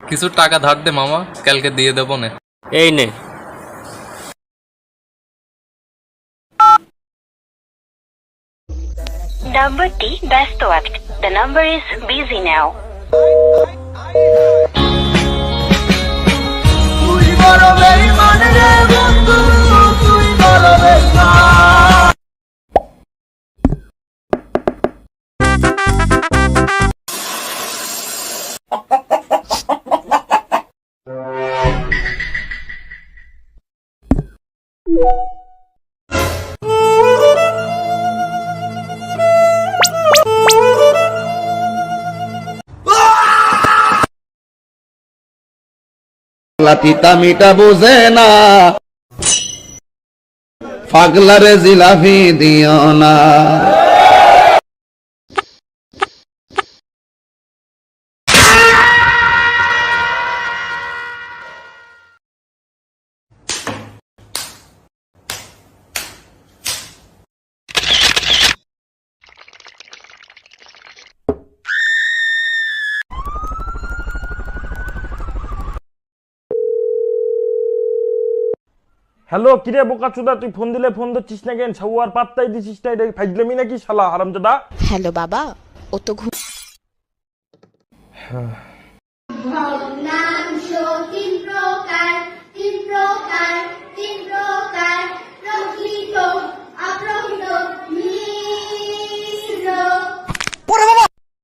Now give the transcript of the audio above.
কিছু টাকা ধার দে মামা, কালকে দিয়ে দেবো না। এই নে। নাম্বারটি ব্যস্ত আছে। The number is busy now. তিতা মিটা বোঝে না, পাগলারে জিলাপি দিও না। হ্যালো, কিরে বোকা চোদা, তুই ফোন দিলে ফোন ধরছিস না কেন? ছাউয়ার পাত্তাই দিছিস না, এটা ফাইজলামি নাকি শালা হারামজাদা? হ্যালো বাবা, ও তো